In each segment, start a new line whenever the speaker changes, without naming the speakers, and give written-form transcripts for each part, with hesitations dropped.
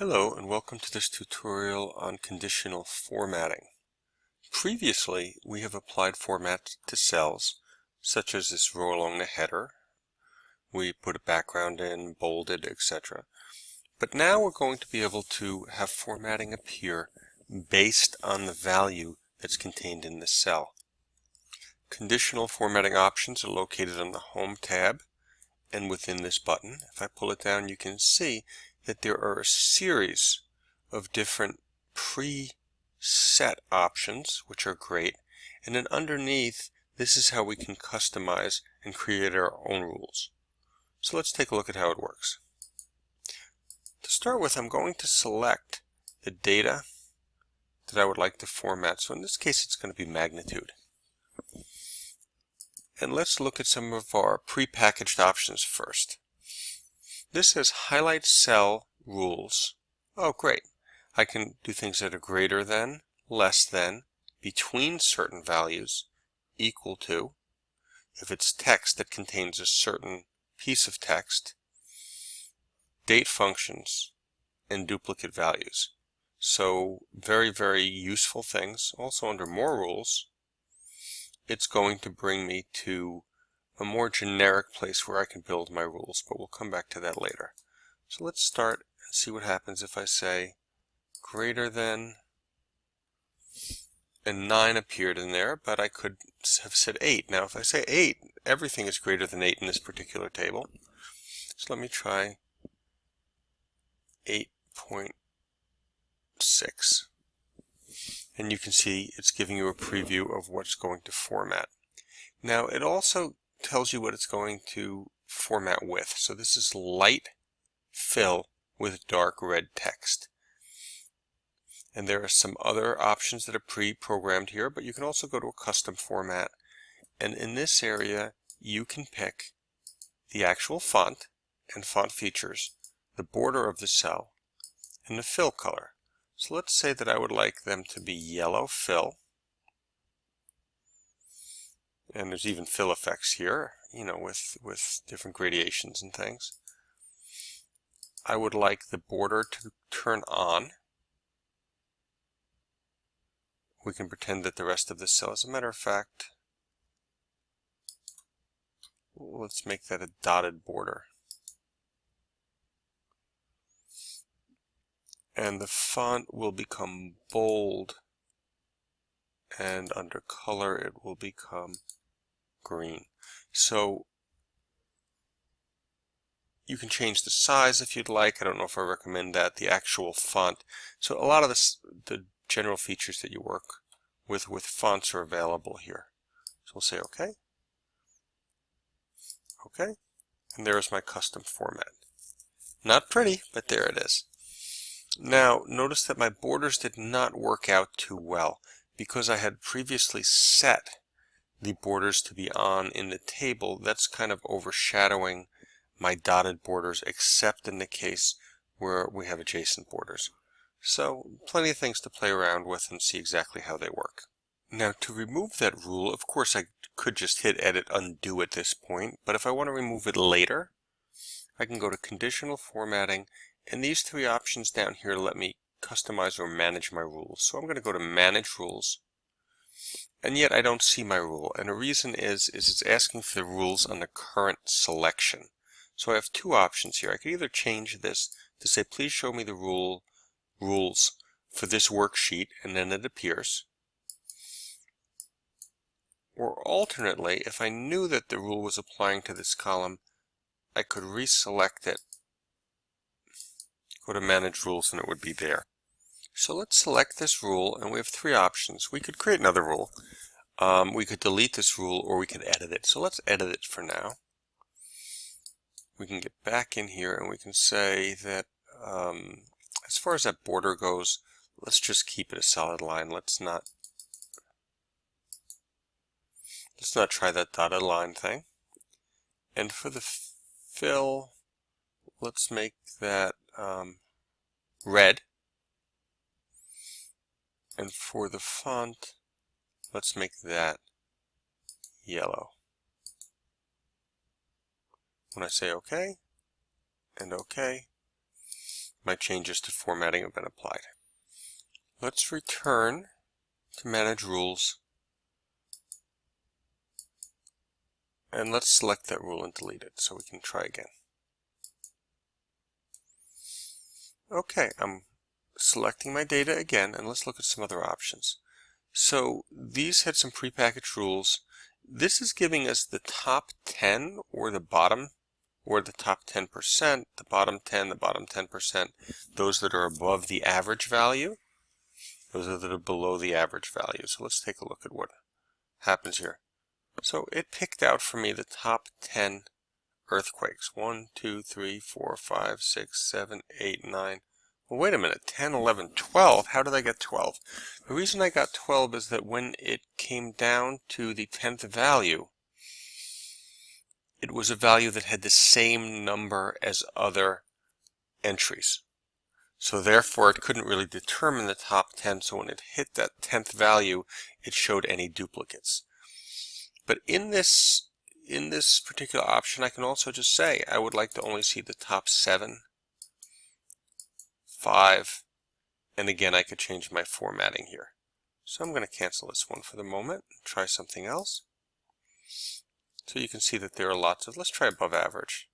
Hello and welcome to this tutorial on conditional formatting. Previously, we have applied formats to cells, such as this row along the header. We put a background in, bolded, etc. But now we're going to be able to have formatting appear based on the value that's contained in the cell. Conditional formatting options are located on the Home tab and within this button. If I pull it down, you can see that there are a series of different preset options, which are great. And then underneath, this is how we can customize and create our own rules. So let's take a look at how it works. To start with, I'm going to select the data that I would like to format. So in this case, it's going to be magnitude. And let's look at some of our prepackaged options first. This says highlight cell rules. Oh, great. I can do things that are greater than, less than, between certain values, equal to, if it's text that contains a certain piece of text, date functions, and duplicate values. So very, very useful things. Also under more rules, it's going to bring me to a more generic place where I can build my rules, but we'll come back to that later. So let's start and see what happens if I say greater than, and 9 appeared in there, but I could have said 8. Now if I say 8, everything is greater than 8 in this particular table. So let me try 8.6. And you can see it's giving you a preview of what's going to format. Now it also tells you what it's going to format with. So this is light fill with dark red text. And there are some other options that are pre-programmed here, but you can also go to a custom format. And in this area, you can pick the actual font and font features, the border of the cell, and the fill color. So let's say that I would like them to be yellow fill. And there's even fill effects here, with different gradations and things. I would like the border to turn on. We can pretend that the rest of the cell, as a matter of fact, let's make that a dotted border. And the font will become bold, and under color it will become green. So you can change the size if you'd like. I don't know if I recommend that. The actual font. So a lot of the general features that you work with fonts are available here. So we'll say OK. OK. And there's my custom format. Not pretty, but there it is. Now notice that my borders did not work out too well because I had previously set the borders to be on in the table. That's kind of overshadowing my dotted borders, except in the case where we have adjacent borders. So plenty of things to play around with and see exactly how they work. Now to remove that rule, of course I could just hit edit undo at this point, but if I want to remove it later, I can go to conditional formatting, and these three options down here let me customize or manage my rules. So I'm going to go to manage rules, and yet I don't see my rule, and the reason is it's asking for the rules on the current selection. So I have two options here. I could either change this to say please show me the rules for this worksheet, and then it appears. Or alternately, if I knew that the rule was applying to this column, I could reselect it, go to manage rules, and it would be there. So let's select this rule, and we have three options. We could create another rule. We could delete this rule, or we could edit it. So let's edit it for now. We can get back in here and we can say that as far as that border goes, let's just keep it a solid line. Let's not try that dotted line thing. And for the fill, let's make that red. And for the font, let's make that yellow. When I say OK and OK, my changes to formatting have been applied. Let's return to Manage Rules, and let's select that rule and delete it so we can try again. Okay, I'm selecting my data again, and let's look at some other options. So these had some prepackaged rules. This is giving us the top 10 or the bottom, or the top 10%, the bottom 10, the bottom 10%, those that are above the average value, those that are below the average value. So let's take a look at what happens here. So it picked out for me the top 10 earthquakes. 1, 2, 3, 4, 5, 6, 7, 8, 9. Well, wait a minute, 10, 11, 12. How did I get 12? The reason I got 12 is that when it came down to the 10th value, it was a value that had the same number as other entries. So therefore, it couldn't really determine the top 10, so when it hit that 10th value, it showed any duplicates. But in this particular option, I can also just say I would like to only see the top 7, 5, and again I could change my formatting here. So I'm going to cancel this one for the moment and try something else. So you can see that there are lots of, let's try above average.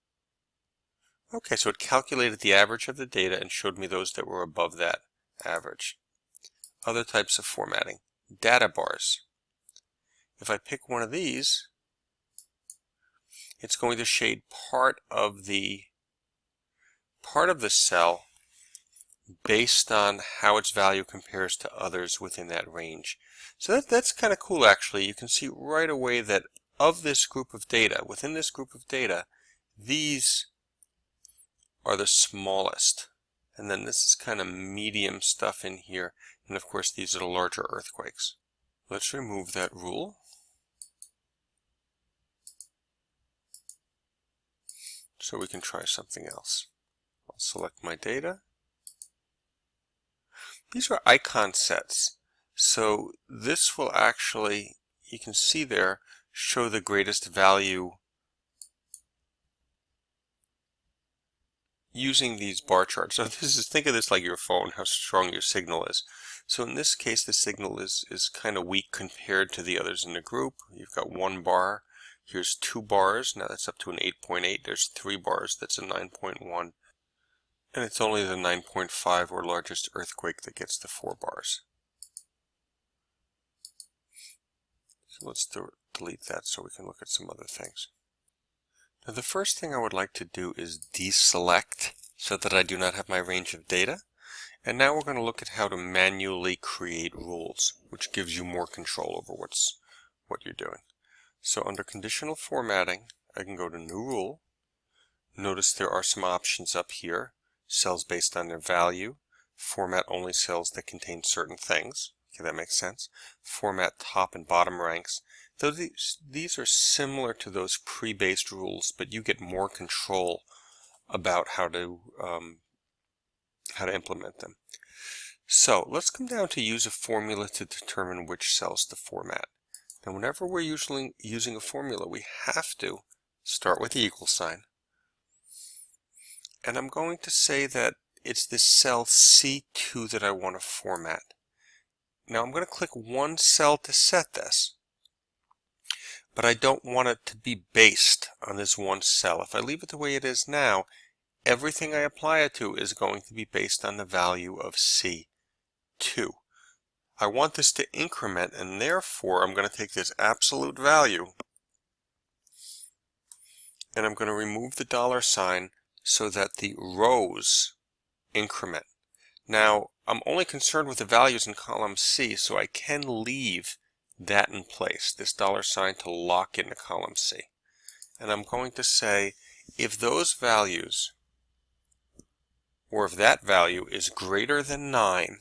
Okay, so it calculated the average of the data and showed me those that were above that average. Other types of formatting. Data bars. If I pick one of these, it's going to shade part of the cell based on how its value compares to others within that range. So that's kind of cool actually. You can see right away that of this group of data, within this group of data, these are the smallest. And then this is kind of medium stuff in here. And of course these are the larger earthquakes. Let's remove that rule. So we can try something else. I'll select my data. These are icon sets. So this will actually, you can see there, show the greatest value using these bar charts. So think of this like your phone, how strong your signal is. So in this case, the signal is kind of weak compared to the others in the group. You've got 1 bar. Here's 2 bars. Now that's up to an 8.8. There's 3 bars. That's a 9.1. And it's only the 9.5 or largest earthquake that gets the 4 bars. So let's delete that so we can look at some other things. Now the first thing I would like to do is deselect so that I do not have my range of data. And now we're going to look at how to manually create rules, which gives you more control over what you're doing. So under Conditional Formatting, I can go to New Rule. Notice there are some options up here. Cells based on their value. Format only cells that contain certain things. Okay, that makes sense. Format top and bottom ranks. Though these are similar to those pre-based rules, but you get more control about how to implement them. So let's come down to use a formula to determine which cells to format. Now whenever we're usually using a formula, we have to start with the equal sign. And I'm going to say that it's this cell C2 that I want to format. Now I'm going to click one cell to set this, but I don't want it to be based on this one cell. If I leave it the way it is now, everything I apply it to is going to be based on the value of C2. I want this to increment, and therefore I'm going to take this absolute value and I'm going to remove the $sign so that the rows increment. Now I'm only concerned with the values in column C, so I can leave that in place, this $sign to lock into column C. And I'm going to say if those values, or if that value is greater than 9,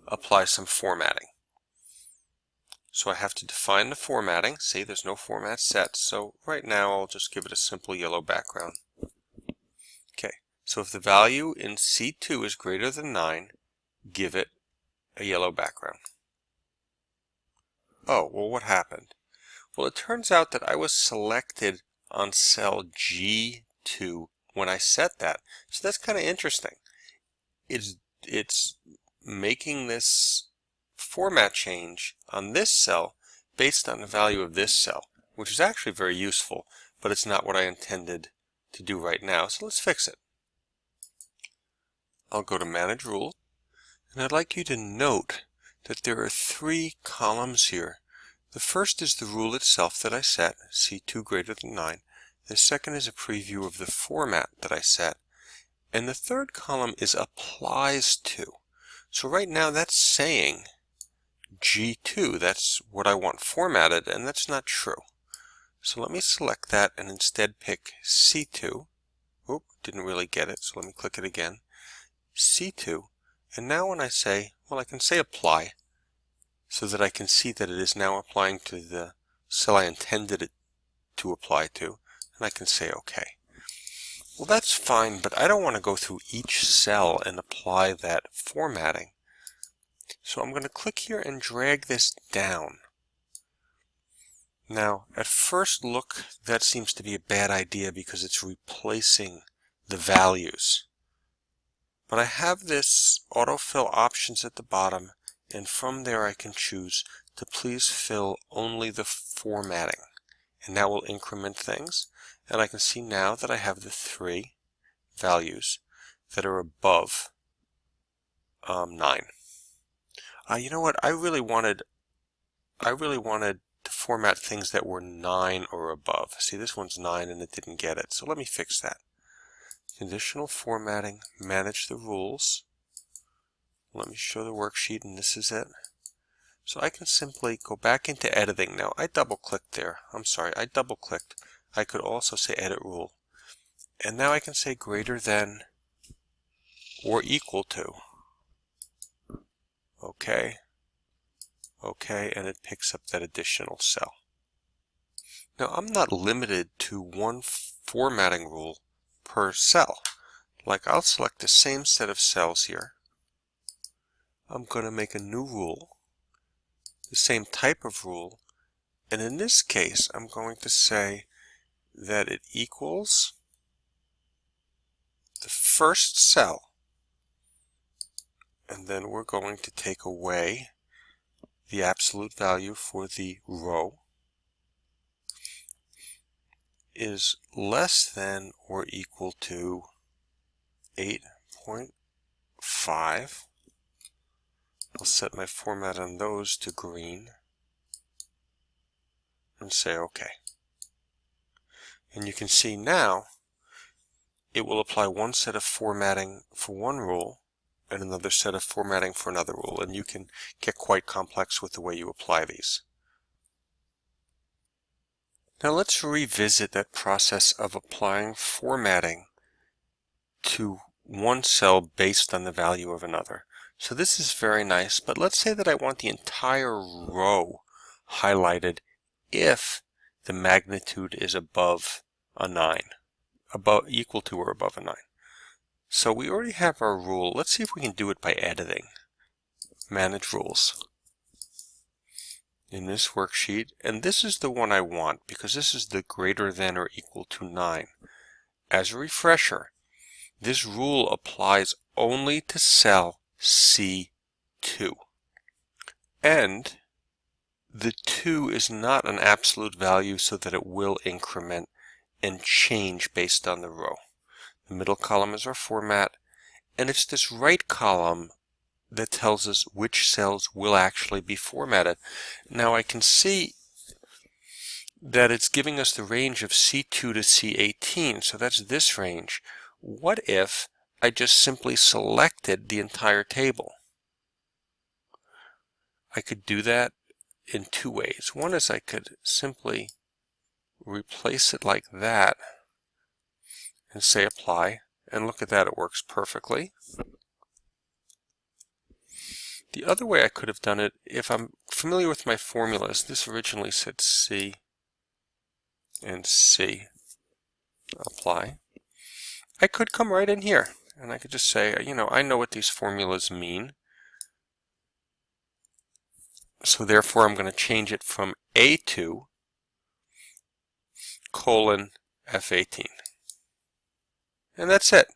apply some formatting. So I have to define the formatting. See, there's no format set, so right now I'll just give it a simple yellow background. Okay, so if the value in C2 is greater than 9, give it a yellow background. Oh, well, what happened? Well, it turns out that I was selected on cell G2 when I set that. So that's kind of interesting. it's making this format change on this cell based on the value of this cell, which is actually very useful, but it's not what I intended to do right now, so let's fix it. I'll go to Manage Rule, and I'd like you to note that there are 3 columns here. The first is the rule itself that I set, C2 greater than 9. The second is a preview of the format that I set. And the third column is applies to. So right now that's saying G2. That's what I want formatted, and that's not true. So let me select that and instead pick C2. Oop, didn't really get it, so let me click it again. C2. And now when I say, well, I can say apply, so that I can see that it is now applying to the cell I intended it to apply to, and I can say OK. Well, that's fine, but I don't want to go through each cell and apply that formatting. So I'm going to click here and drag this down. Now, at first look, that seems to be a bad idea because it's replacing the values. But I have this autofill options at the bottom, and from there I can choose to please fill only the formatting. And that will increment things. And I can see now that I have the 3 values that are above 9. You know what? I really wanted to format things that were 9 or above. See, this one's 9 and it didn't get it. So let me fix that. Conditional formatting, manage the rules. Let me show the worksheet, and this is it. So I can simply go back into editing. Now, I double-clicked there. I'm sorry, I double-clicked. I could also say edit rule. And now I can say greater than or equal to. OK. OK, and it picks up that additional cell. Now, I'm not limited to one formatting rule per cell. Like, I'll select the same set of cells here. I'm going to make a new rule, the same type of rule, and in this case, I'm going to say that it equals the first cell, and then we're going to take away the absolute value for the row is less than or equal to 8.5. I'll set my format on those to green and say OK. And you can see now it will apply one set of formatting for one rule and another set of formatting for another rule, and you can get quite complex with the way you apply these. Now let's revisit that process of applying formatting to one cell based on the value of another. So this is very nice, but let's say that I want the entire row highlighted if the magnitude is above a 9, equal to or above a 9. So we already have our rule. Let's see if we can do it by editing. Manage rules in this worksheet, and this is the one I want because this is the greater than or equal to 9. As a refresher, this rule applies only to cell C2, and the 2 is not an absolute value so that it will increment and change based on the row. The middle column is our format, and it's this right column that tells us which cells will actually be formatted. Now I can see that it's giving us the range of C2 to C18, so that's this range. What if I just simply selected the entire table? I could do that in 2 ways. One is I could simply replace it like that and say apply, and look at that, it works perfectly. The other way I could have done it, if I'm familiar with my formulas, this originally said C and C, apply. I could come right in here and I could just say, you know, I know what these formulas mean. So therefore I'm going to change it from A2 colon F18. And that's it.